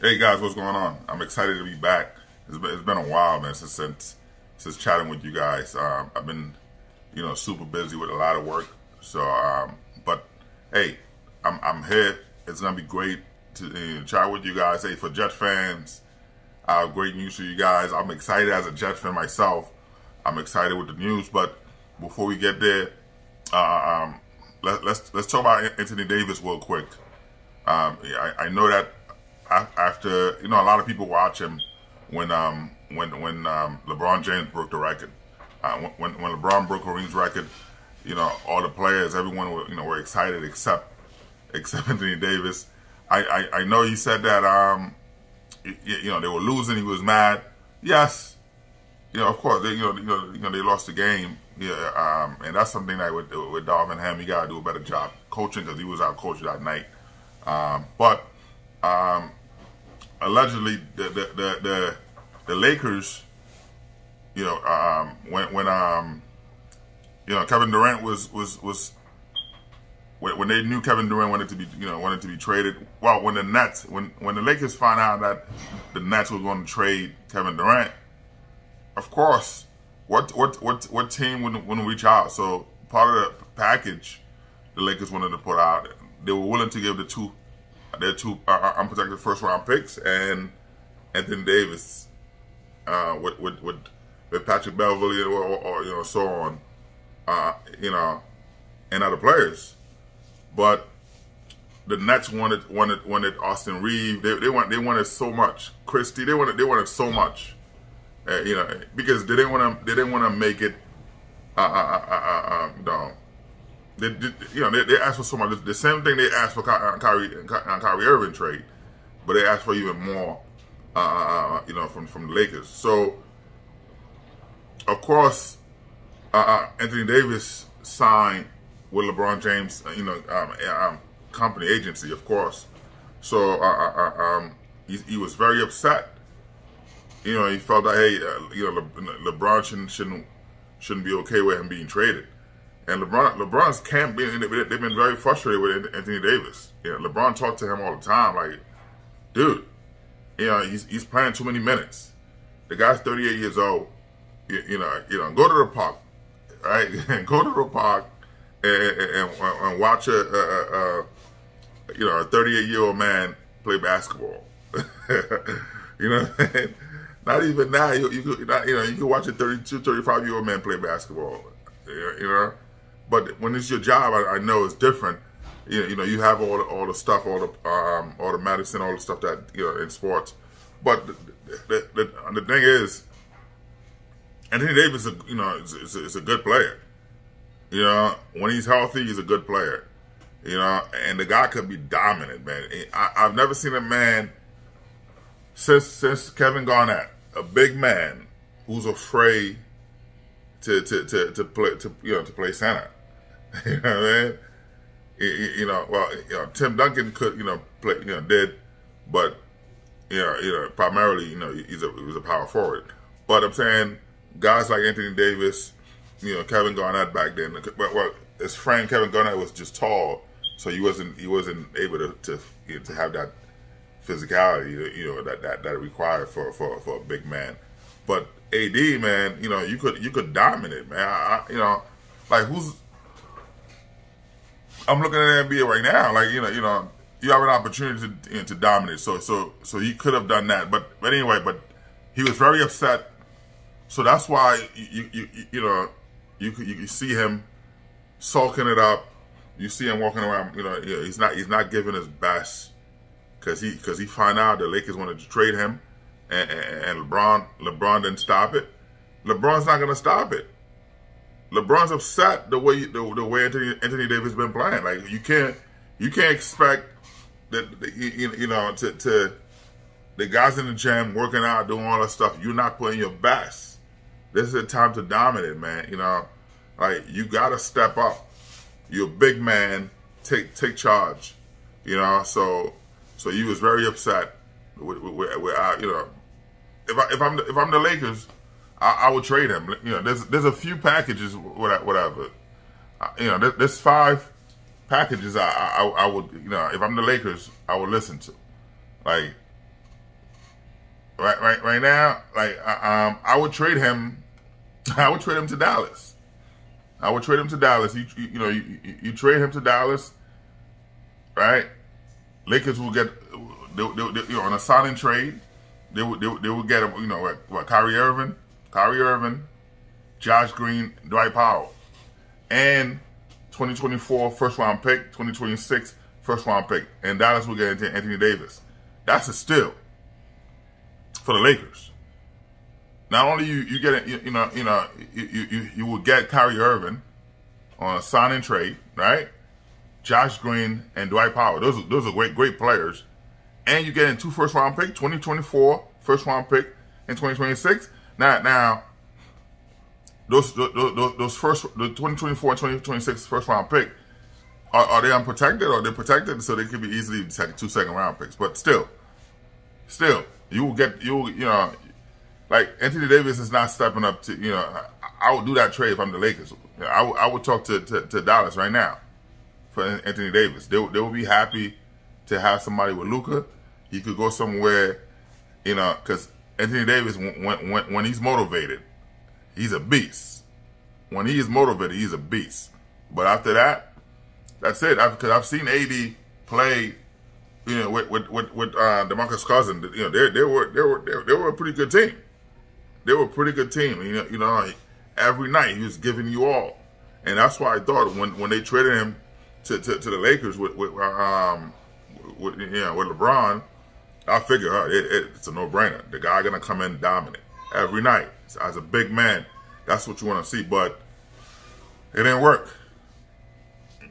Hey guys, what's going on? I'm excited to be back. It's been a while, man, since chatting with you guys. I've been, super busy with a lot of work. So, but hey, I'm here. It's gonna be great to chat with you guys. Hey, for Jet fans, I have great news for you guys. I'm excited as a Jet fan myself. I'm excited with the news. But before we get there, let's talk about Anthony Davis real quick. I know that. After a lot of people watch him when LeBron James broke the record. When LeBron broke Kareem's record, all the players, everyone were excited except Anthony Davis. I know he said that they were losing, he was mad. Yes, of course they they lost the game. Yeah, and that's something that with Dov and him, he gotta do a better job coaching because he was out coached that night. Allegedly, the Lakers, when Kevin Durant was when they knew Kevin Durant wanted to be traded. Well, when the Lakers found out that the Nets were going to trade Kevin Durant, of course, what team wouldn't reach out? So part of the package the Lakers wanted to put out, they were willing to give their two unprotected first round picks and Anthony Davis with Patrick Beverly or so on, and other players. But the Nets wanted Austin Reeves. They wanted so much. Christie, they wanted so much. Because they didn't want to make it. They asked for so much. The same thing they asked for Kyrie Irving trade, but they asked for even more, from the Lakers. So, of course, Anthony Davis signed with LeBron James, company agency, of course. So, he was very upset. He felt that LeBron shouldn't be okay with him being traded. And LeBron's camp, they've been very frustrated with Anthony Davis. LeBron talked to him all the time, like, dude, he's playing too many minutes. The guy's 38 years old. Go to the park, right? Go to the park and watch a 38-year-old man play basketball. Not even now. You can watch a 32, 35-year-old man play basketball. But when it's your job, I know it's different. You have all the stuff, all the medicine, all the stuff that in sports. But the thing is, Anthony Davis, is a good player. When he's healthy, he's a good player. And the guy could be dominant, man. I've never seen a man since Kevin Garnett, a big man who's afraid to play center. You know what I mean? Tim Duncan could, play, did, but primarily, he was a power forward. But I'm saying guys like Anthony Davis, Kevin Garnett back then. Well, his friend Kevin Garnett was just tall, so he wasn't able to have that physicality, that required for a big man. But AD, man, you could dominate, man. Like who's? I'm looking at the NBA right now. Like you have an opportunity to dominate. So he could have done that. But anyway, but he was very upset. So that's why you see him sulking it up. You see him walking around. He's not giving his best because he found out the Lakers wanted to trade him, and LeBron didn't stop it. LeBron's not gonna stop it. LeBron's upset the way Anthony Davis been playing. Like you can't expect that to the guys in the gym working out, doing all that stuff. You're not putting your best. This is a time to dominate, man. Like you gotta step up. You're a big man. Take charge. So he was very upset. If I'm the Lakers, I would trade him. There's a few packages, whatever. There's 5 packages I would, if I'm the Lakers, I would listen to. Like, right now, like I would trade him. I would trade him to Dallas. I would trade him to Dallas. You trade him to Dallas, right? Lakers will get they, on a signing trade. They will get what Kyrie Irving, Josh Green, Dwight Powell, and 2024 first round pick, 2026 first round pick, and Dallas will get into Anthony Davis. That's a steal for the Lakers. Not only you get it, you will get Kyrie Irving on a signing trade, right? Josh Green and Dwight Powell. Those are great players, and you get in 2 first round pick, 2024 first round pick, and 2026. Now those first the 2024 and 2026 first round pick are they unprotected or they're protected, so they could be easily 2 second round picks. But still, you will get like Anthony Davis is not stepping up to I would do that trade if I'm the Lakers. I would talk to Dallas right now for Anthony Davis. They will be happy to have somebody with Luka. He could go somewhere, because Anthony Davis when he's motivated, he's a beast. When he is motivated, he's a beast. But after that, that's it. Because I've seen AD play, with DeMarcus Cousins. They were a pretty good team. They were a pretty good team. Every night he was giving you all, and that's why I thought when they traded him to the Lakers with LeBron, I figured it's a no-brainer. The guy gonna come in and dominate every night as a big man. That's what you want to see, but it didn't work.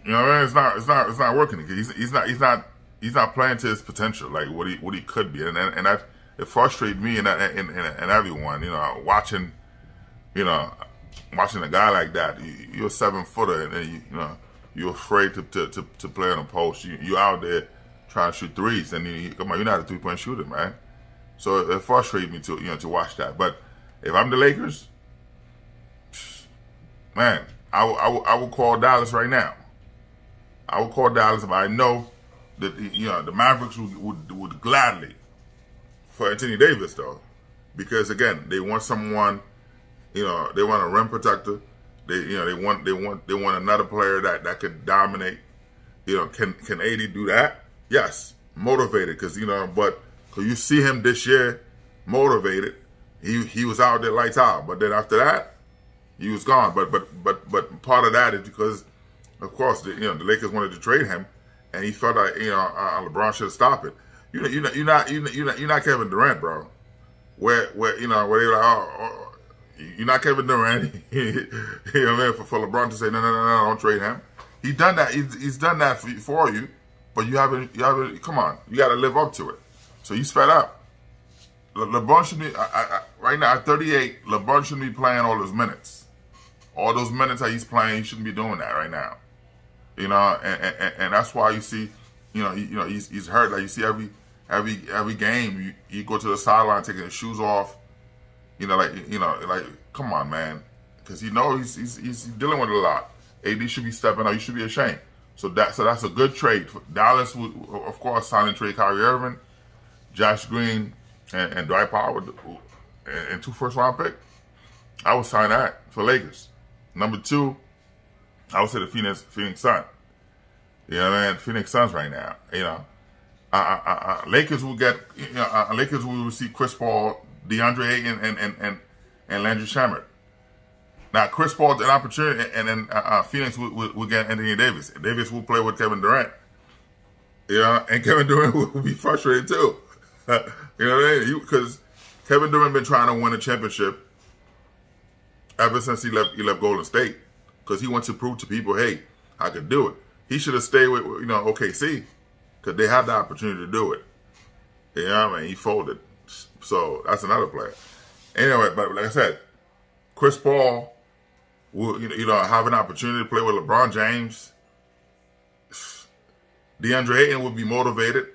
It's not working. He's not playing to his potential, like what he could be, and that it frustrates me and everyone. Watching a guy like that. You're a 7-footer, and you're afraid to play on a post. You're out there trying to shoot threes, and you're not a 3-point shooter, man. So it frustrates me to watch that. But if I'm the Lakers, man, I will call Dallas right now. I will call Dallas if I know that the Mavericks would gladly for Anthony Davis though, because again they want someone, they want a rim protector. They want another player that could dominate. Can AD do that? Yes, motivated because but you see him this year motivated. He was out there lights out, but then after that he was gone. But part of that is because of course the Lakers wanted to trade him, and he felt like LeBron should stop it. You're not Kevin Durant, bro. Where they're like, you're not Kevin Durant. For LeBron to say no, don't trade him. He's done that. He's done that for you, but you haven't. Come on, you got to live up to it. So you sped up. LeBron should be right now at 38. LeBron shouldn't be playing all those minutes. All those minutes that he's playing, he shouldn't be doing that right now. And that's why you see, he's hurt. Like you see every game, you go to the sideline taking his shoes off. Like come on, man, because he's dealing with it a lot. AD should be stepping up. You should be ashamed. So that's a good trade. Dallas would, of course, sign and trade Kyrie Irving, Josh Green, and Dwight Powell, and 2 first-round picks. I would sign that for Lakers. Number 2, I would say the Phoenix Suns. Phoenix Suns right now. Lakers will get. Lakers will receive Chris Paul, DeAndre Ayton, and Landry Shamet. Now Chris Paul's an opportunity, and then Phoenix will get Anthony Davis. Davis will play with Kevin Durant. And Kevin Durant will be frustrated too. Because Kevin Durant been trying to win a championship ever since he left Golden State, because he wants to prove to people, hey, I could do it. He should have stayed with OKC, because they had the opportunity to do it. He folded. So that's another player. Anyway, but like I said, Chris Paul will have an opportunity to play with LeBron James. DeAndre Ayton will be motivated.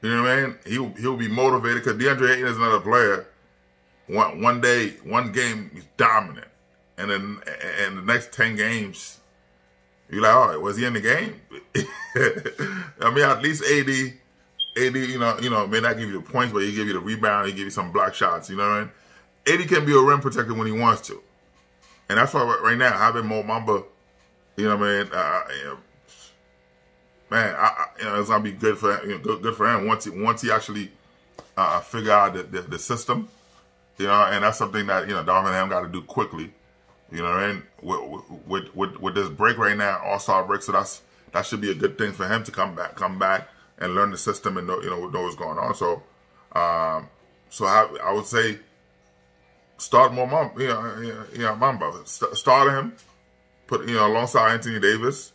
You know what I mean? He'll be motivated because DeAndre Ayton is another player. One day, one game, he's dominant, and then the next 10 games, you're like, all right, was he in the game? I mean, at least AD AD, may not give you the points, but he give you the rebound, he give you some block shots. You know what I mean? AD can be a rim protector when he wants to, and that's why right now having Mo Bamba, you know what I mean? Man, it's gonna be good for him. Good for him once he actually figure out the system. And that's something that Darvin Ham got to do quickly. You know what I mean? With this break right now, All-Star break, so that should be a good thing for him to come back and learn the system and know what's going on. So, so I would say start more Mamba. Start him, put alongside Anthony Davis,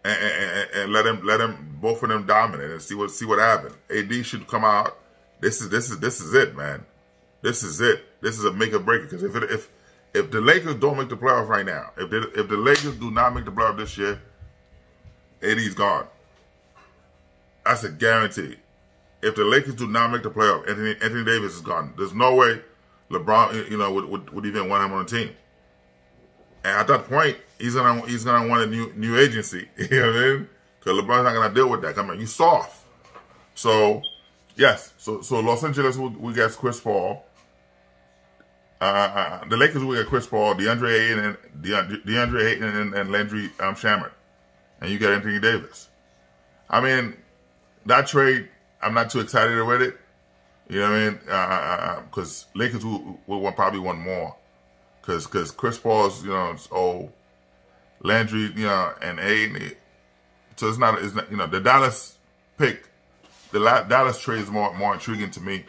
and let him both of them dominate and see what happens. AD should come out. This is it, man. This is it. This is a make or break. Because if the Lakers don't make the playoffs right now, if the Lakers do not make the playoffs this year, AD's gone. That's a guarantee. If the Lakers do not make the playoffs, Anthony Davis is gone. There's no way LeBron would even want him on the team. And at that point, he's gonna want a new agency. You know what I mean? Because LeBron's not gonna deal with that. Come on, you soft. So yes. So Los Angeles will get Chris Paul. The Lakers will get Chris Paul, DeAndre Ayton and Landry Shamet, and you get Anthony Davis. I mean, that trade, I'm not too excited with it. You know what I mean? Because Lakers will probably want more. Because Chris Paul's old, Landry and Ayton. So it's not the Dallas pick. The Dallas trade is more intriguing to me.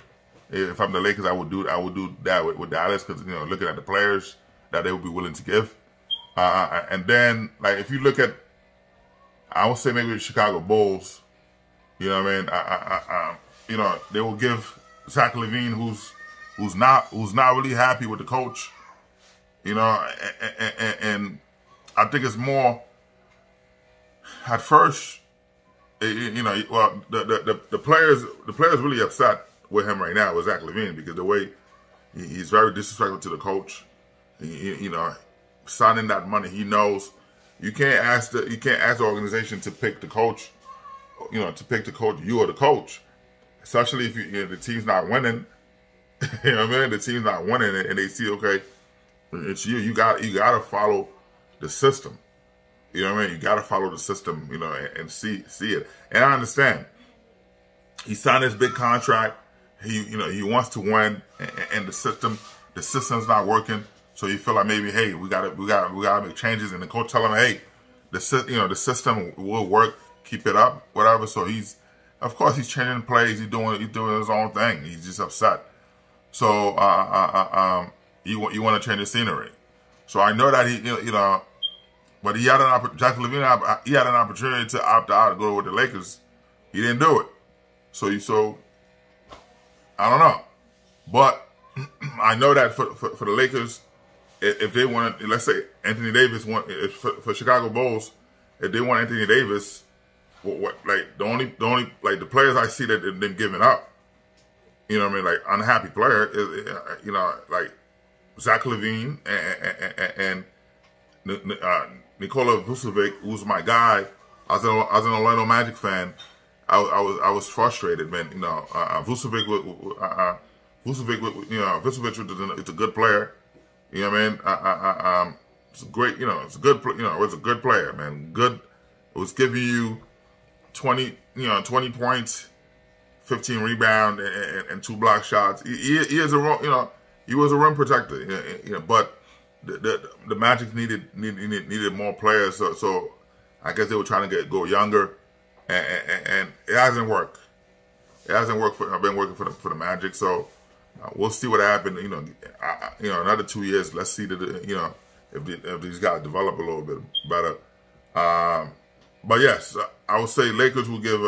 If I'm the Lakers, I would do that with Dallas because looking at the players that they would be willing to give, and then like if you look at, I would say maybe the Chicago Bulls, you know what I mean? They will give Zach LaVine, who's not really happy with the coach, and I think it's more at first. Well, the players really upset with him right now with Zach LaVine because the way he's very disrespectful to the coach. Signing that money, he knows you can't ask the organization to pick the coach. To pick the coach, you are the coach, especially if the team's not winning. You know what I mean? The team's not winning, and they see it's you. You got to follow the system. You know what I mean? You got to follow the system, and see it. And I understand. He signed this big contract. He wants to win, and the system's not working. So you feel like maybe, hey, we gotta make changes. And the coach tell him, hey, the system will work. Keep it up, whatever. So of course, he's changing plays. He's doing his own thing. He's just upset. So you want to change the scenery. So I know that but he had Jack LaVine, he had an opportunity to opt out and go with the Lakers. He didn't do it. So I don't know. But I know that for the Lakers, if they want, let's say Anthony Davis for Chicago Bulls, if they want Anthony Davis, like the only like the players I see that they've been giving up, like unhappy player is like Zach LaVine and Nikola Vucevic, who's my guy. I was an Orlando Magic fan. I was frustrated, man. Vucevic is a good player. You know what I mean? It's a great, it's a good, it's a good player, man. Good. It was giving you 20 points, 15 rebound, and 2 block shots. He is a, he was a rim protector. But the Magic needed more players. So I guess they were trying to go younger. And it hasn't worked. It hasn't worked I've been working for the Magic, so we'll see what happens. Another 2 years. Let's see if these guys develop a little bit better. But yes, I would say Lakers will give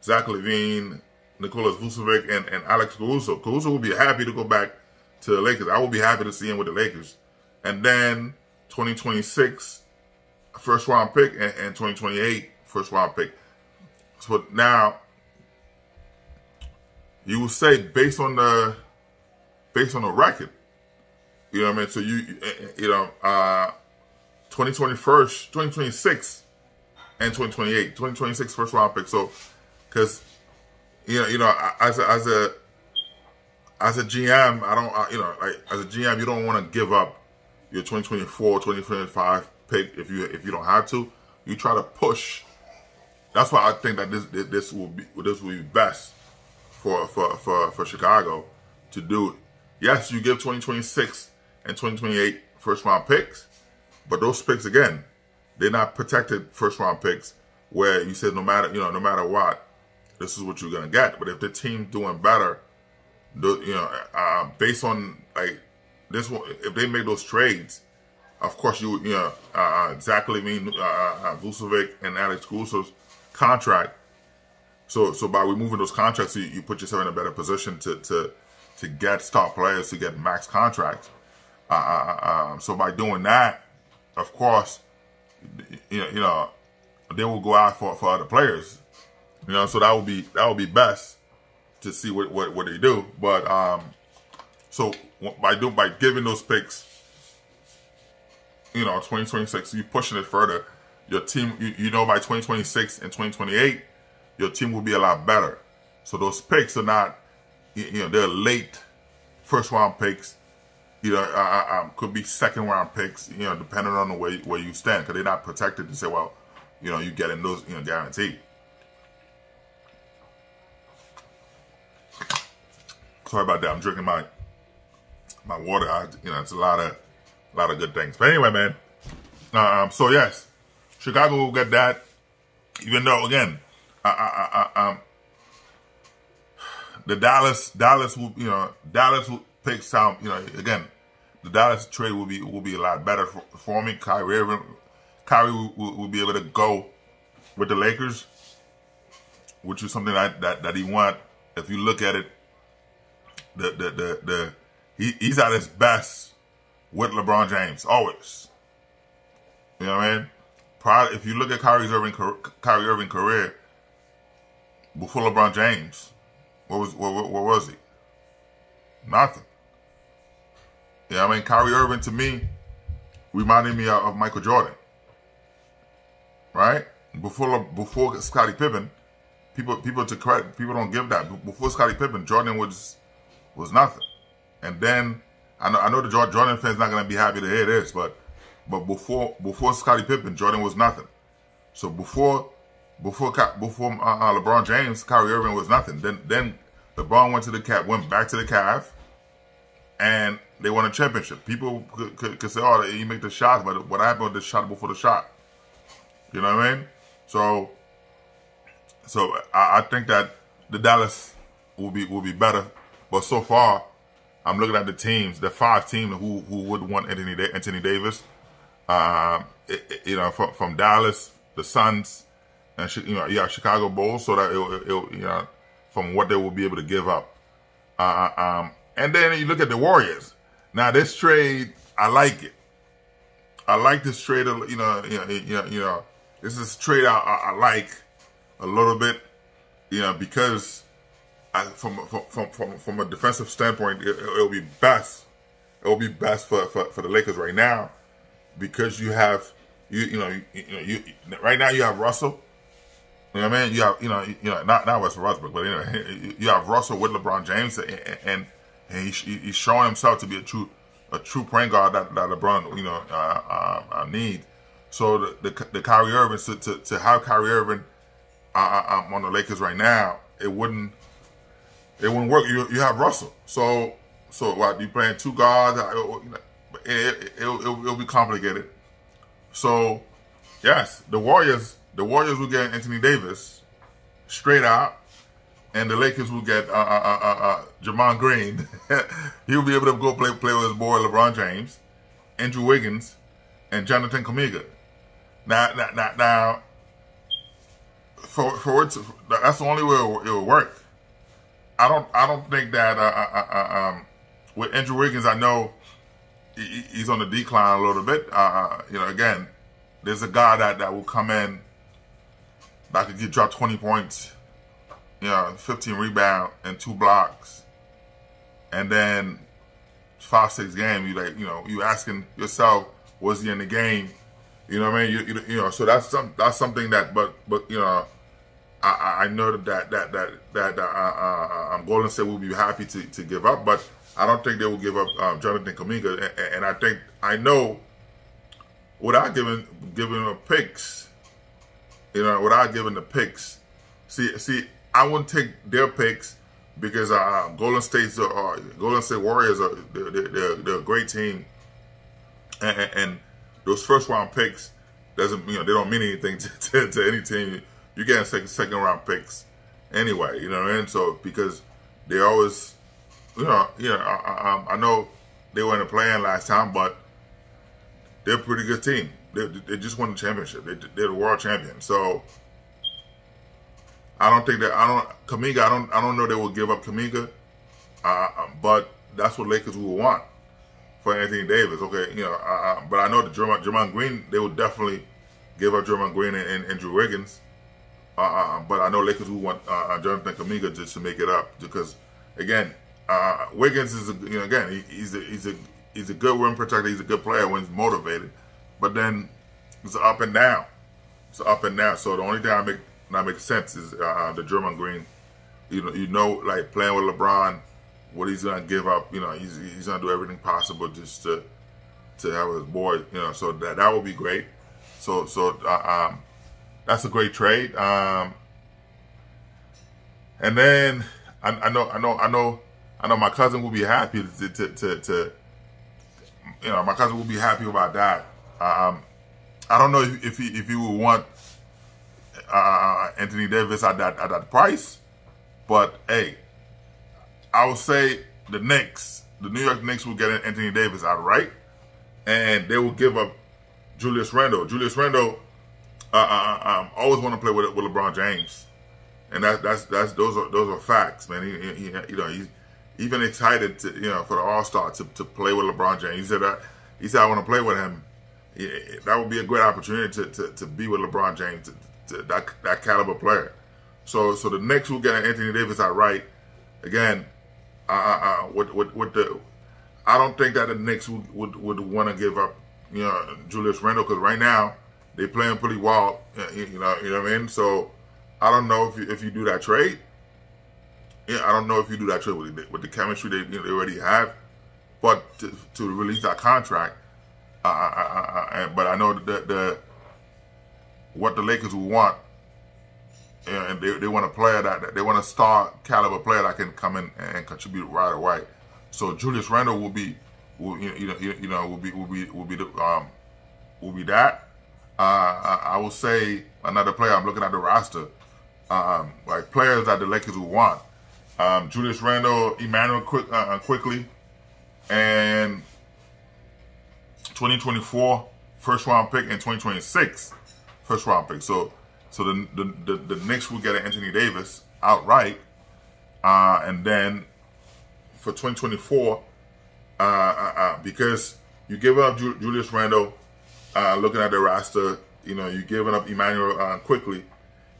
Zach LaVine, Nikola Vucevic, and Alex Caruso. Caruso will be happy to go back to the Lakers. I will be happy to see him with the Lakers. And then 2026 first round pick and 2028 first round pick. So now, you will say based on the record, you know what I mean. So 2026 and 2028, 2026 first round pick. So, because as a GM, as a GM, you don't want to give up your 2024, 2025 pick if you don't have to. You try to push. That's why I think that this will be best for Chicago to do. Yes, you give 2026 and 2028 first round picks, but those picks again, they're not protected first round picks where you said no matter what, this is what you're gonna get. But if the team's doing better, based on like this one, if they make those trades, of course exactly mean Vucevic and Alex Caruso's contract. So by removing those contracts, you put yourself in a better position to get star players, to get max contracts. So by doing that, of course, they will go out for other players. So that would be best to see what they do. But so by giving those picks, 2026, you pushing it further. Your team, by 2026 and 2028, your team will be a lot better. So those picks are not, they're late first round picks. Could be second round picks, depending on the where you stand, because they're not protected to say, well, you getting those, guaranteed. Sorry about that. I'm drinking my water. It's a lot of good things. But anyway, man. So yes, Chicago will get that. Even though again, the Dallas will pick some. Again, the Dallas trade will be a lot better for me. Kyrie will be able to go with the Lakers, which is something that he want. If you look at it, he's at his best with LeBron James always. You know what I mean? If you look at Kyrie Irving career before LeBron James, what was he? Nothing. You know what I mean? Kyrie Irving to me reminded me of Michael Jordan. Right? Before Scottie Pippen, people don't give that. Before Scottie Pippen, Jordan was nothing. And then I know the Jordan fans not gonna be happy to hear this, but before Scottie Pippen, Jordan was nothing. So before LeBron James, Kyrie Irving was nothing. Then LeBron went back to the Cavs, and they won a championship. People could say, "Oh, he make the shots," but what happened with the shot before the shot? You know what I mean? So I think that the Dallas will be better. But so far, I'm looking at the teams, the 5 teams who would want Anthony Davis. From Dallas, the Suns, and you have Chicago Bulls, so that from what they will be able to give up. And then you look at the Warriors. Now this trade, I like it. I like this trade. This is a trade I like a little bit. Because from a defensive standpoint, it'll be best. It'll be best for the Lakers right now, because you have right now you have Russell. You know what I mean? You have not Russell Westbrook, but anyway, you have Russell with LeBron James, and he's showing himself to be a true point guard that LeBron needs. So the Kyrie Irving to have Kyrie Irving on the Lakers right now, it wouldn't work. You have Russell, so what, you playing 2 guards? It'll be complicated. So yes, the Warriors will get Anthony Davis straight out, and the Lakers will get Jamon Green. He'll be able to go play with his boy LeBron James, Andrew Wiggins, and Jonathan Kuminga. Now, that's the only way it will work. I don't think that with Andrew Wiggins, I know he's on the decline a little bit. Again, there's a guy that will come in that could drop 20 points, 15 rebounds and 2 blocks, and then 5-6 games. You asking yourself, was he in the game? You know what I mean? So that's something that, but I know Golden State will be happy to give up, but I don't think they will give up Jonathan Kuminga. And I know without giving up picks, without giving the picks. See, I wouldn't take their picks because Golden State Warriors they're a great team, and those first round picks doesn't they don't mean anything to any team. You get second round picks anyway, you know what I mean? So because they always, I know they were in the play-in last time, but they're a pretty good team. They just won the championship. They're the world champion. So I don't think that Kuminga. I don't know they will give up Kuminga, but that's what Lakers will want for Anthony Davis. Okay, but I know that Draymond Green, they will definitely give up Draymond Green and Andrew Wiggins. But I know Lakers will want Jonathan Kuminga just to make it up because, again, Wiggins is he's a good rim protector. He's a good player when he's motivated, but then it's up and down. It's up and down. So the only thing that makes sense is the Draymond Green. Like playing with LeBron, what he's gonna give up. He's gonna do everything possible just to have his boy. So that would be great. So that's a great trade. And then I know my cousin will be happy my cousin will be happy about that. I don't know if he would want Anthony Davis at that price, but hey, I would say the New York Knicks will get Anthony Davis outright, and they will give up Julius Randle. Julius Randle always want to play with LeBron James, and those are facts, man. He's even excited for the All-Star to play with LeBron James. He said I want to play with him. That would be a great opportunity to be with LeBron James, that caliber player. So the Knicks will get Anthony Davis outright. Again, I don't think that the Knicks would want to give up Julius Randle because right now they playing pretty well. You know what I mean? So I don't know if you do that trade. I don't know if you do that trade with the chemistry they already have, but to release that contract. But I know that what the Lakers will want, and they want a player they want a star caliber player that can come in and contribute right away. So Julius Randle will be that. I will say another player. I'm looking at the roster, like players that the Lakers will want. Julius Randle, Emmanuel quickly, and 2024 first round pick and 2026 first round pick. So the Knicks will get Anthony Davis outright, and then for 2024, because you give up Julius Randle, looking at the roster, you giving up Emmanuel quickly.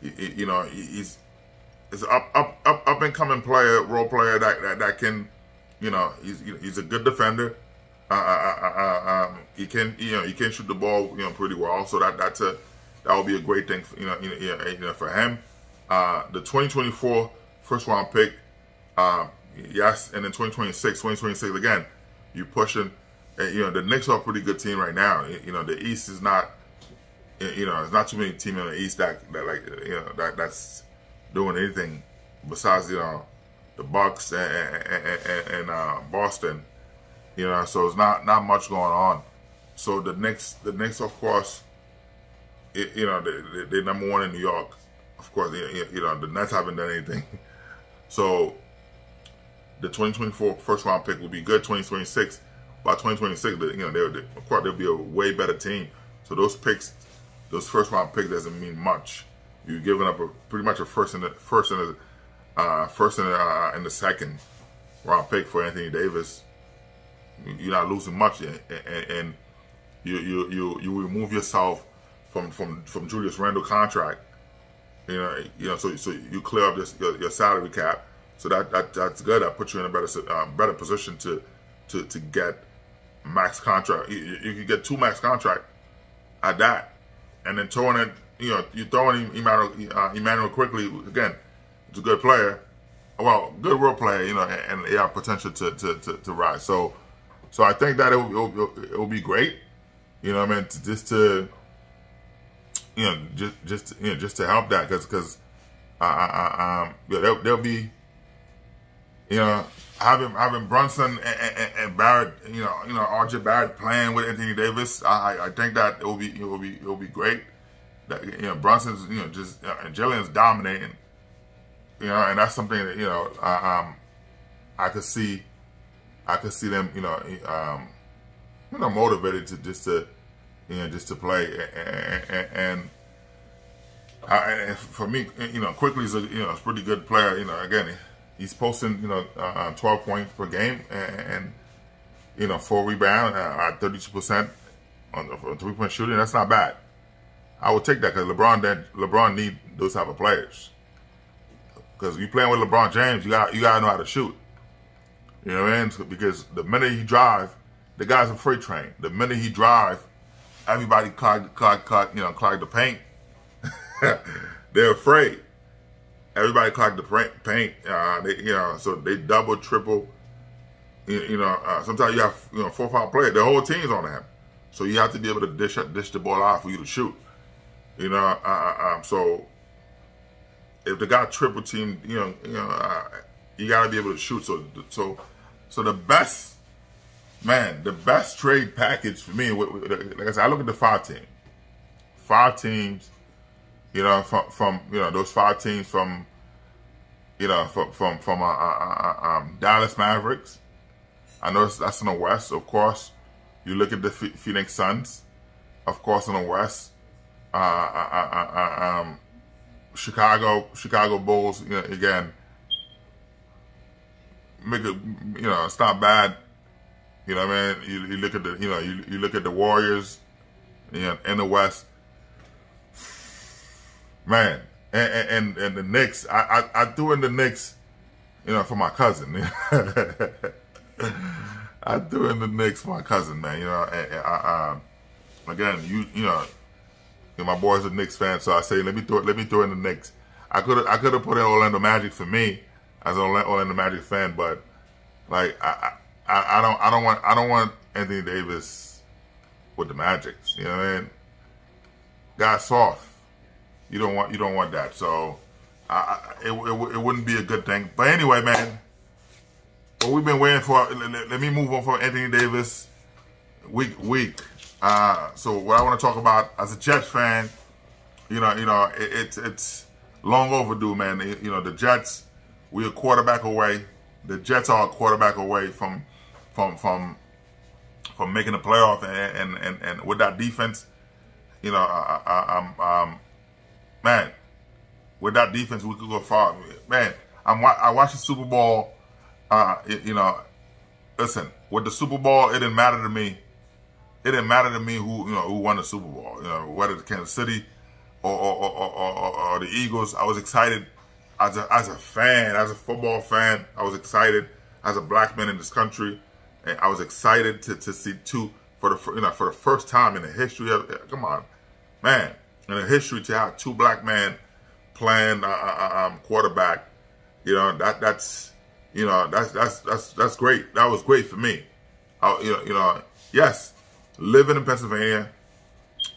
He's up and coming player, role player that can, he's a good defender. He can shoot the ball pretty well. So that will be a great thing for him. The 2024 first round pick, yes, and then 2026 again. You pushing, the Knicks are a pretty good team right now. The East is not, there's not too many teams in the East that's doing anything besides the Bucks and Boston. So it's not much going on. So the Knicks of course, they're number one in New York. Of course, the Nets haven't done anything. So the 2024 first round pick will be good. 2026, by 2026, of course they'll be a way better team. So those first round picks doesn't mean much. You're giving up pretty much a first in the second round pick for Anthony Davis. You're not losing much, and you remove yourself from Julius Randle contract. So you clear up your salary cap. So that's good. That puts you in a better position to get max contract. You can get 2 max contract at that, and then throwing it you throw in Emmanuel quickly again. He's a good player, well, good role player, and they have potential to rise. So I think that it will be great, just to just to help that, because they'll be, having Brunson and Barrett, RJ Barrett playing with Anthony Davis. I think that it will be great. That Brunson's and Jillian's dominating, and that's something that I could see them motivated to just to play, and for me, quickly is a pretty good player. Again, he's posting 12 points per game and 4 rebounds at 32% on 3-point shooting. That's not bad. I would take that, because LeBron need those type of players. Because you playing with LeBron James, you gotta know how to shoot. You know what I mean? Because the minute he drive, the guy's a freight train. The minute he drive, everybody clog the paint. They're afraid. Everybody clog the paint. So they double, triple. Sometimes you have 4 or 5 players. The whole team's on him. So you have to be able to dish the ball out for you to shoot. So if the guy triple team, you gotta be able to shoot. So the best trade package for me, like I said, I look at the 5 team. 5 teams, from those 5 teams from Dallas Mavericks. I know that's in the West, of course. You look at the Phoenix Suns, of course, in the West. Chicago Bulls, again, make it, it's not bad. You know what I mean? You look at the, you look at the Warriors, in the West, man, and the Knicks. I threw in the Knicks, for my cousin. I threw in the Knicks for my cousin, man. Again, my boy's a Knicks fan, so I say let me throw in the Knicks. I could have put in Orlando Magic for me as an Orlando Magic fan, but like I don't want Anthony Davis with the Magic. You know what I mean? Guy's soft. You don't want that. So it wouldn't be a good thing. But anyway, man, what we've been waiting for. Let me move on from Anthony Davis. Week. So what I want to talk about as a Jets fan, it's long overdue, man. The Jets, we're a quarterback away. The Jets are a quarterback away from making the playoff, and with that defense, man, with that defense we could go far, man. I watched the Super Bowl. Listen, with the Super Bowl, it didn't matter to me. It didn't matter to me who won the Super Bowl. Whether it's Kansas City or the Eagles. I was excited as a fan, as a football fan. I was excited as a black man in this country, and I was excited to see for the first time in the history of, come on, man, in the history, to have 2 black men playing quarterback. That's great. That was great for me. Yes. Living in Pennsylvania,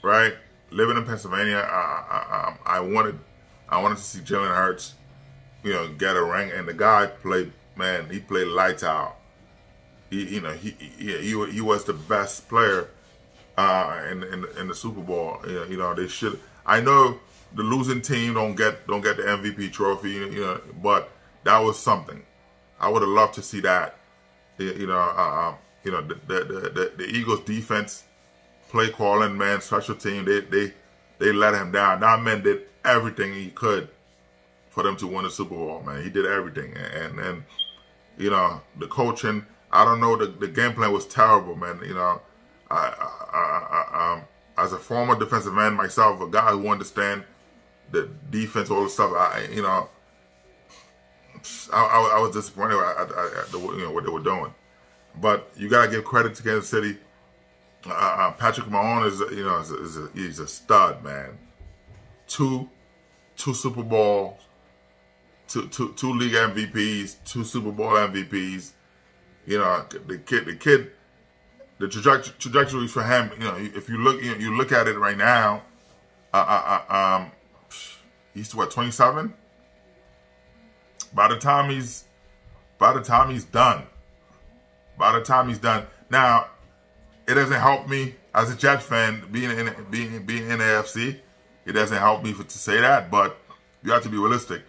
right? Living in Pennsylvania, I wanted to see Jalen Hurts, get a ring, and the guy played, man. He played lights out. He was the best player in the Super Bowl. They should. I know the losing team don't get the MVP trophy, but that was something. I would have loved to see that. The Eagles defense, play calling, man, special team, they let him down. That man did everything he could for them to win the Super Bowl, man. He did everything. And the coaching, I don't know, the game plan was terrible, man. As a former defensive end myself, a guy who understands the defense, all the stuff, I was disappointed at what they were doing. But you gotta give credit to Kansas City. Patrick Mahomes he's a stud, man. two Super Bowls, two league MVPs, two Super Bowl MVPs. You know, the trajectory for him. You know, if you look at it right now, he's what, 27. By the time he's done. Now, it doesn't help me as a Jets fan being in the AFC. It doesn't help me to say that, but you have to be realistic.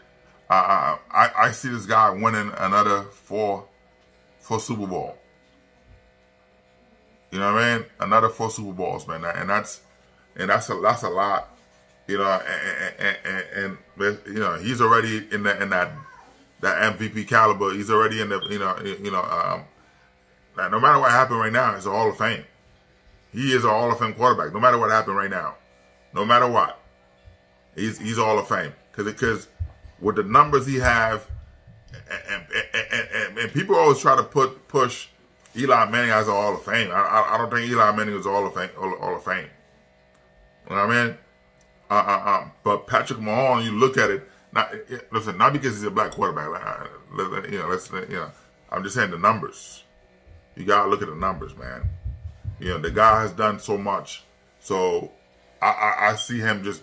I see this guy winning another four Super Bowl. You know what I mean? Another 4 Super Bowls, man, and that's a lot. You know, and you know, he's already in that MVP caliber. He's already in the no matter what happened right now, he's a Hall of Fame. He is a Hall of Fame quarterback. No matter what happened right now, no matter what, he's a Hall of Fame because with the numbers he have, and people always try to push Eli Manning as a Hall of Fame. I don't think Eli Manning is a Hall of Fame. You know what I mean? But Patrick Mahomes, you look at it. Not because he's a black quarterback. I'm just saying the numbers. You gotta look at the numbers, man. You know, the guy has done so much. So I see him just,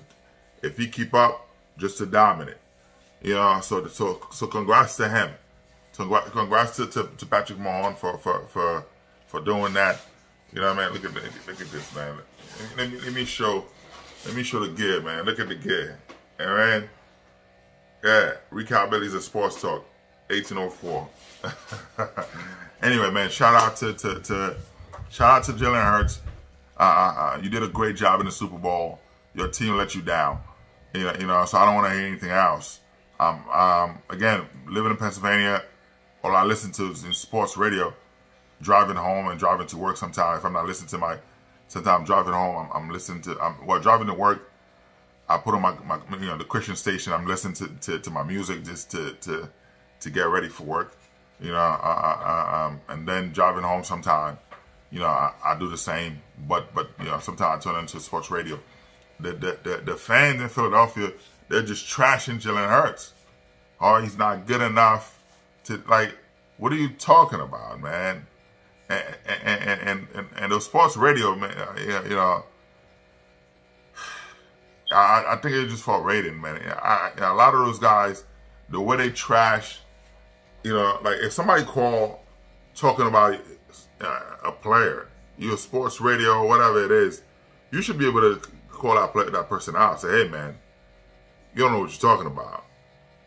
if he keep up, just to dominate. You know, so congrats to him. Congrats to Patrick Mahomes for doing that. You know what I mean? Look at this, man. Let me show the gear, man. Look at the gear. All right. Yeah, Recalibrated a Sports Talk, 1804. Anyway, man, shout out to Jalen Hurts. You did a great job in the Super Bowl. Your team let you down. You know, so I don't want to hear anything else. Again, living in Pennsylvania, all I listen to is in sports radio. Driving home and driving to work sometimes. If I'm not listening to sometimes I'm driving home, I'm listening to, driving to work, I put on my the Christian station. I'm listening to my music just to get ready for work, you know. And then driving home sometime, you know, I do the same. But you know, sometimes I turn into sports radio. The fans in Philadelphia, they're just trashing Jalen Hurts. Oh, he's not good enough to, like, what are you talking about, man? And the sports radio, man, you know, I think it just for rating, man. A lot of those guys, the way they trash, you know, like if somebody call talking about a player, your sports radio or whatever it is, you should be able to call that person out and say, hey, man, you don't know what you're talking about.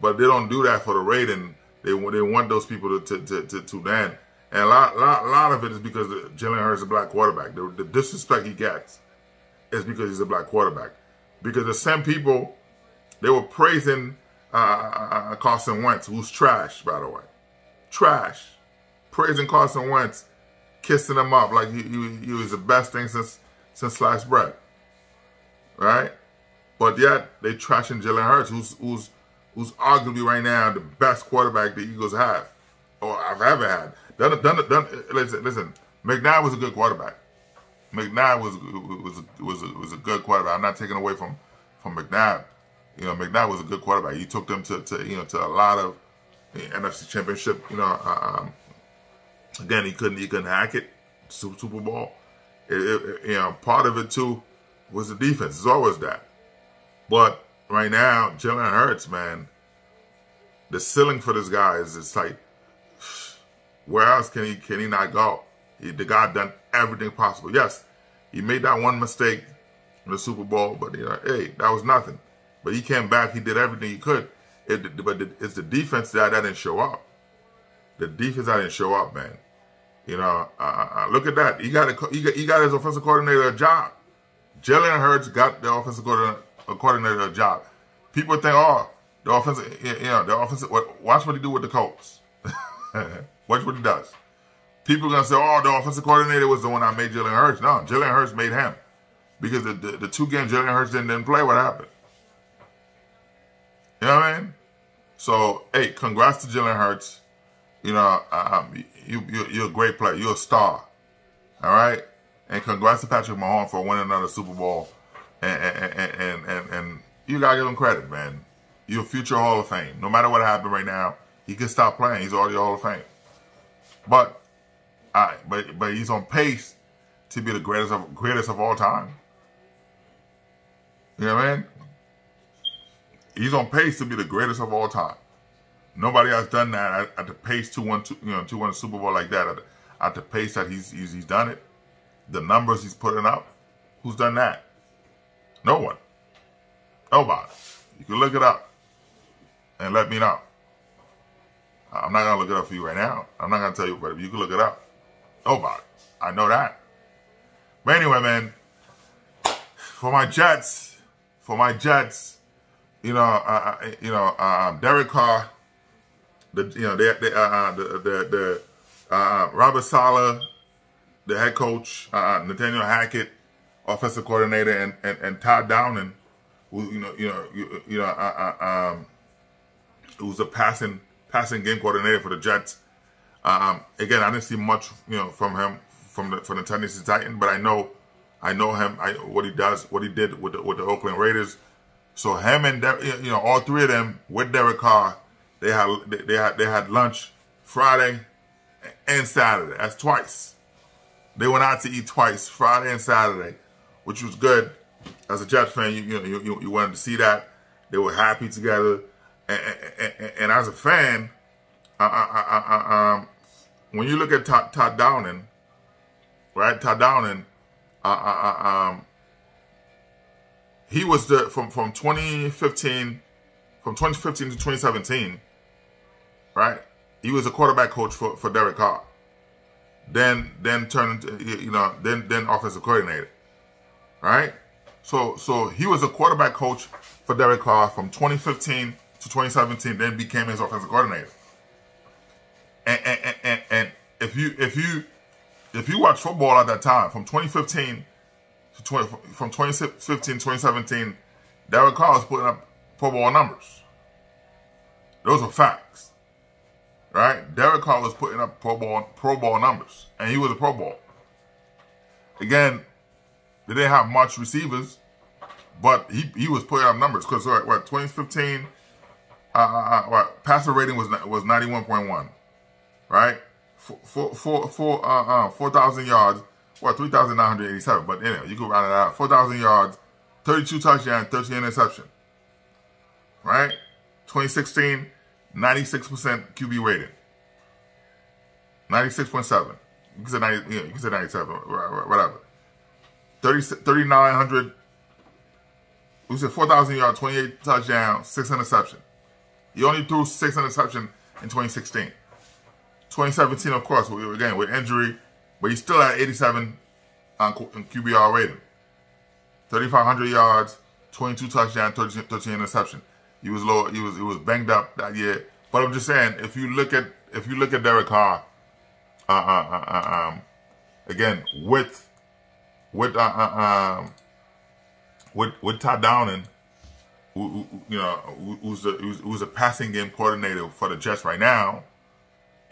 But they don't do that for the rating. They want those people to then. And a lot of it is because Jalen Hurts is a black quarterback. The disrespect he gets is because he's a black quarterback. Because the same people, they were praising Carson Wentz, who's trash, by the way. Trash. Praising Carson Wentz, kissing him up like he was the best thing since sliced bread. Right? But yet, they trashing Jalen Hurts, who's arguably right now the best quarterback the Eagles have, or I've ever had. Listen, McNabb was a good quarterback. McNabb was a good quarterback. I'm not taking away from McNabb. You know, McNabb was a good quarterback. He took them to a lot of NFC Championship. You know, again, he couldn't hack it. Super Bowl. You know, part of it too was the defense. It's always that. But right now, Jalen Hurts, man, the ceiling for this guy is just like, where else can he not go? The guy done everything possible. Yes, he made that one mistake in the Super Bowl, but you know, hey, that was nothing. But he came back. He did everything he could. But it's the defense that didn't show up. The defense that didn't show up, man. You know, look at that. He got his offensive coordinator a job. Jalen Hurts got the offensive coordinator a job. People think, oh, the offensive. Watch what he do with the Colts. Watch what he does. People are gonna say, oh, the offensive coordinator was the one that made Jalen Hurts. No, Jalen Hurts made him. Because the 2 games Jalen Hurts didn't play, what happened? You know what I mean? So, hey, congrats to Jalen Hurts. You know, you're a great player. You're a star. All right? And congrats to Patrick Mahomes for winning another Super Bowl. And you gotta give him credit, man. You're a future Hall of Fame. No matter what happened right now, he can stop playing. He's already Hall of Fame. But he's on pace to be the greatest of all time. You know what I mean? He's on pace to be the greatest of all time. Nobody has done that at the pace to win a Super Bowl like that. At the pace that he's done it, the numbers he's putting up. Who's done that? No one. Nobody. You can look it up and let me know. I'm not gonna look it up for you right now. I'm not gonna tell you, but if you can look it up, nobody. I know that. But anyway, man, for my Jets, Derek Carr, Robert Saleh, the head coach, Nathaniel Hackett, offensive coordinator, and Todd Downing, who who's a passing game coordinator for the Jets. Again, I didn't see much from him from the Tennessee Titans, but I know him. What he does, what he did with the Oakland Raiders. So him and all three of them with Derek Carr, they had lunch Friday and Saturday. That's twice. They went out to eat twice, Friday and Saturday, which was good. As a Jets fan, you wanted to see that. They were happy together, and as a fan, when you look at Todd Downing, right? Todd Downing, he was from 2015 to 2017, right? He was a quarterback coach for Derek Carr. Then turned into then offensive coordinator, right? So he was a quarterback coach for Derek Carr from 2015 to 2017. Then became his offensive coordinator. And if you watch football at that time, from 2015 to 2017, Derek Carr was putting up Pro Bowl numbers. Those are facts, right? Derek Carr was putting up Pro Bowl numbers, and he was a Pro Bowl. Again, they didn't have much receivers, but he was putting up numbers because 2015, passer rating was 91.1, right? 4,000 yards, 3,987. But anyway, you can round it out. 4,000 yards, 32 touchdowns, 13 interception, right? 2016, 96% QB rating, 96.7. You can say 90, you can say 97, whatever. 3,900. We said 4,000 yards, 28 touchdowns, 6 interception. He only threw 6 interception in 2016. 2017, of course, again with injury, but he still had 87 on QBR rating. 3,500 yards, 22 touchdowns, 13 interception. He was low. He was banged up that year. But I'm just saying, if you look at Derek Carr, again with Todd Downing, who's a passing game coordinator for the Jets right now,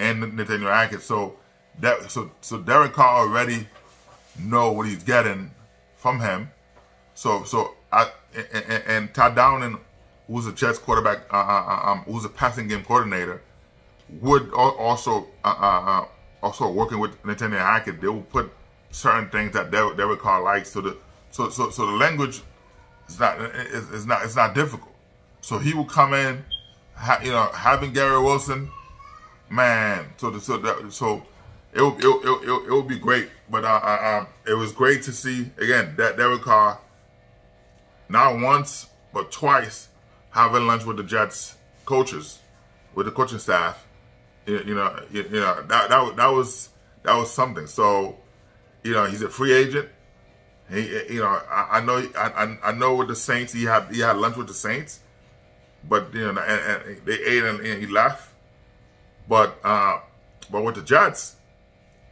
and Nathaniel Hackett. So Derek Carr already know what he's getting from him. And Todd Downing, who's a Jets quarterback, who's a passing game coordinator, would also working with Nathaniel Hackett, they will put certain things that Derek Carr likes. So the language is not difficult. So he will come in, having Gary Wilson, man. So it will be great. But it was great to see again that Derek Carr, not once but twice, having lunch with the Jets coaches, with the coaching staff. That was something. So he's a free agent. I know with the Saints he had lunch with the Saints, but and they ate and he left. But with the Jets,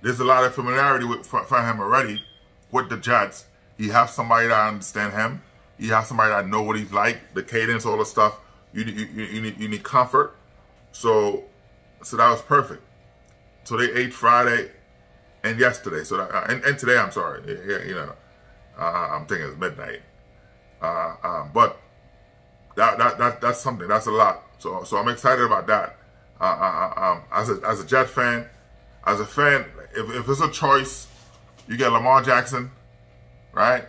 there's a lot of familiarity for him already with the Jets. He has somebody that understand him. He has somebody that know what he's like, the cadence, all the stuff. You need comfort. So that was perfect. So they ate Friday and yesterday. So and today, I'm sorry. I'm thinking it's midnight. But that's something. That's a lot. So I'm excited about that. As a Jets fan, if it's a choice, you get Lamar Jackson, right?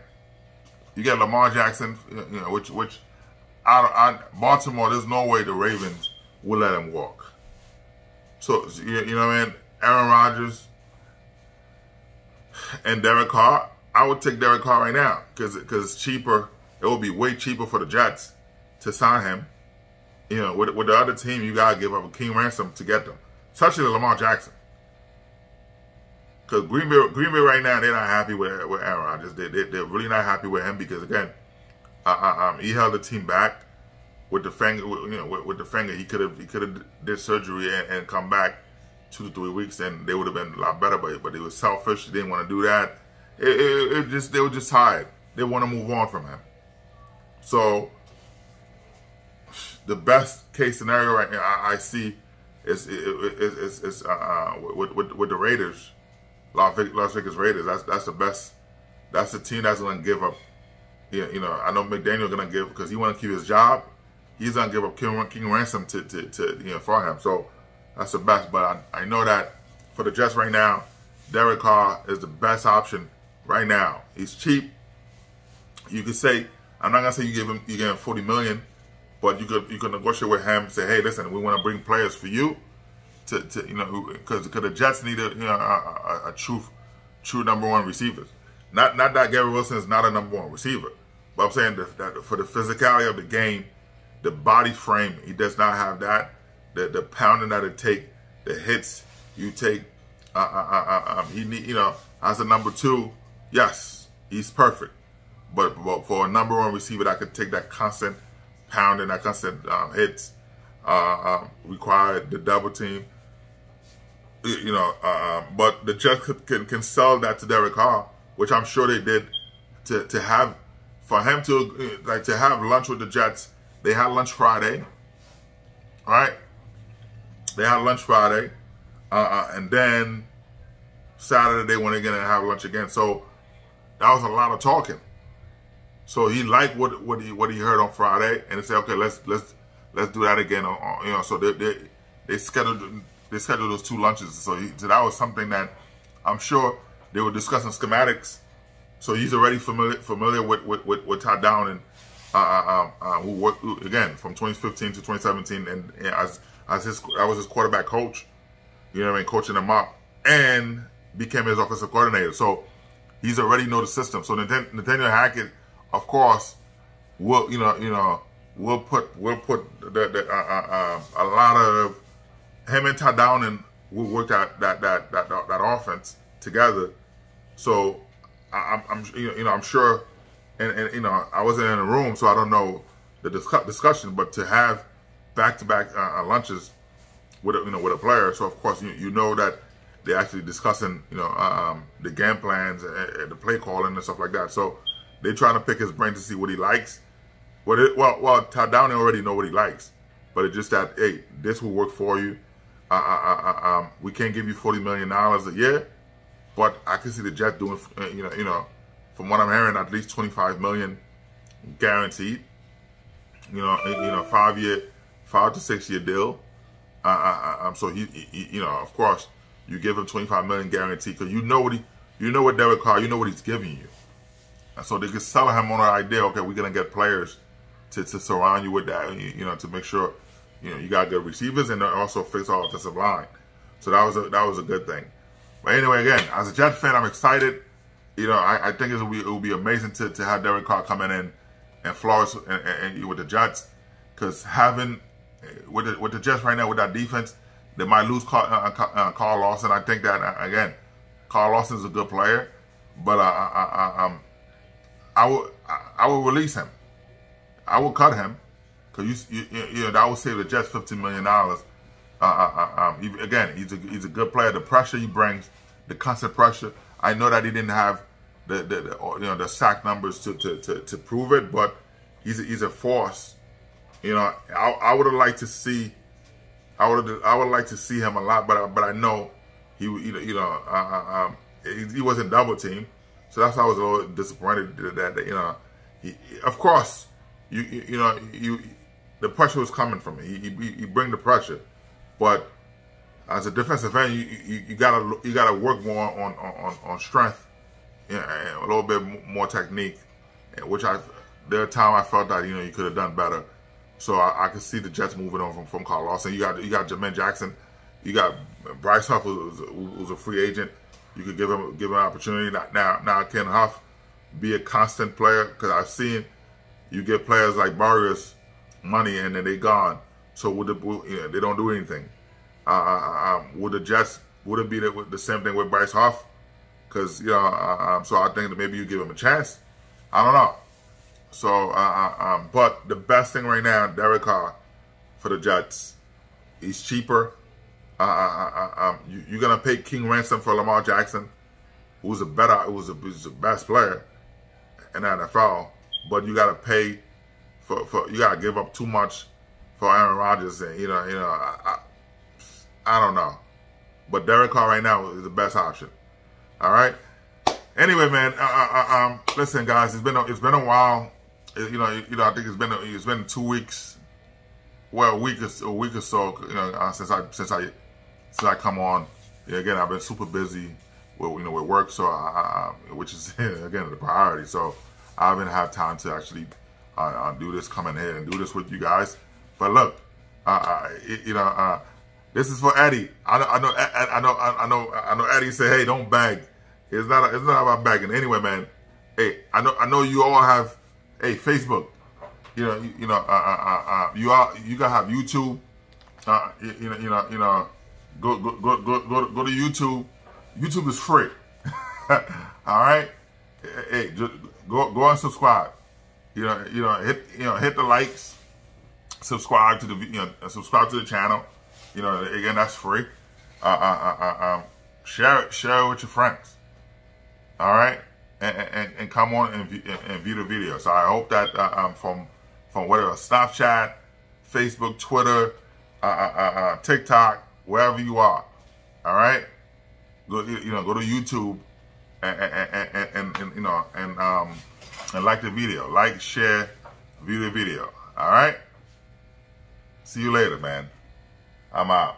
You get Lamar Jackson, which Baltimore, there's no way the Ravens will let him walk. So you know what I mean? Aaron Rodgers and Derek Carr, I would take Derek Carr right now because it's cheaper. It would be way cheaper for the Jets to sign him. With the other team, you gotta give up a king ransom to get them, especially Lamar Jackson. Because Green Bay right now, they're not happy with Aaron Rodgers. They're really not happy with him because again, he held the team back with the finger. With the finger, he could have did surgery and come back 2 to 3 weeks, and they would have been a lot better. But they were selfish. They didn't want to do that. They were just tired. They want to move on from him. So the best case scenario right now I see is with the Raiders, Las Vegas Raiders. That's the best. That's the team that's going to give up. I know McDaniel's going to give because he want to keep his job. He's going to give up king ransom to for him. So that's the best. But I know that for the Jets right now, Derek Carr is the best option right now. He's cheap. You could say, I'm not gonna say you give him $40 million, but you could negotiate with him. Say, hey, listen, we want to bring players for you because the Jets need a true #1 receiver. Not that Gary Wilson is not a #1 receiver, but I'm saying that for the physicality of the game, the body frame, he does not have that. The pounding that it take, the hits you take. He need as a #2, yes, he's perfect. But for a #1 receiver that could take that constant pounding, that constant hits, required the double team. But the Jets can sell that to Derek Carr, which I'm sure they did to have for him to have lunch with the Jets. They had lunch Friday, right? They had lunch Friday, and then Saturday they went again and have lunch again. So that was a lot of talking. So he liked what he heard on Friday, and they said, okay, let's do that again. So they scheduled those 2 lunches. So that was something that I'm sure they were discussing schematics. So he's already familiar with Todd Downing, who worked again from 2015 to 2017, and that was his quarterback coach. Coaching him up, and became his offensive coordinator. So he's already know the system. So Nathaniel Hackett, of course, we'll put a lot of him and Todd Downing will work that offense together. So I'm sure, and I wasn't in the room, so I don't know the discussion, but to have back-to-back lunches with a player, so of course you know that they're actually discussing the game plans and the play calling and stuff like that. So they're trying to pick his brain to see what he likes. Well, Todd Downing already know what he likes, but it's just that, hey, this will work for you. We can't give you $40 million a year, but I can see the Jets doing, from what I'm hearing, at least $25 million guaranteed. 5 to 6 year deal. So he of course, you give him $25 million guaranteed because you know what Derek Carr, you know what he's giving you. And so they can sell him on an idea. Okay, we're gonna get players to surround you with that, to make sure you got good receivers and also fix our offensive line. So that was a good thing. But anyway, again, as a Jets fan, I'm excited. I think it will be amazing to have Derek Carr coming in and flourish and with the Jets, because having with the Jets right now with that defense, they might lose Carl Lawson. I think that again, Carl Lawson is a good player, but I will release him. I will cut him because that will save the Jets $15 million. Again, he's a good player. The pressure he brings, the constant pressure. I know that he didn't have the sack numbers to prove it, but he's a force. I would have liked to see. I would like to see him a lot, but I know he wasn't double teamed, so that's why I was a little disappointed that he, of course, you the pressure was coming from him. He bring the pressure, but as a defensive end, you gotta work more on strength, and a little bit more technique, which there are times I felt that you could have done better. So I could see the Jets moving on from Carl Lawson. You got Jermaine Jackson, you got Bryce Huff, who's a free agent. You could give him an opportunity. Now can Huff be a constant player? Because I've seen you get players like Barrios money and then they gone. So they don't do anything. Would the Jets it be the same thing with Bryce Huff? Because so I think that maybe you give him a chance. I don't know. So but the best thing right now, Derek Carr for the Jets. He's cheaper. You're gonna pay king ransom for Lamar Jackson, who's the best player in the NFL, but you gotta pay you gotta give up too much for Aaron Rodgers, and I don't know, but Derek Carr right now is the best option. All right. Anyway, man, listen, guys, it's been a while. I think it's been 2 weeks, well, a week or so, since I come on. Again, I've been super busy with work, so which is again the priority. So I haven't had time to actually do this, come in here and do this with you guys. But look, this is for Eddie. I know. Eddie said, "Hey, don't beg." It's not about begging. Anyway, man. Hey, I know you all have. Hey, Facebook. You gotta have YouTube. Go to YouTube. YouTube is free. All right. Hey, just go and subscribe. Hit the likes. Subscribe to the channel. Again, that's free. Share it with your friends. All right, and come on and view the video. So I hope that from whatever Snapchat, Facebook, Twitter, TikTok, wherever you are. All right, go to YouTube and like the video, like, share, view the video. All right. See you later, man. I'm out.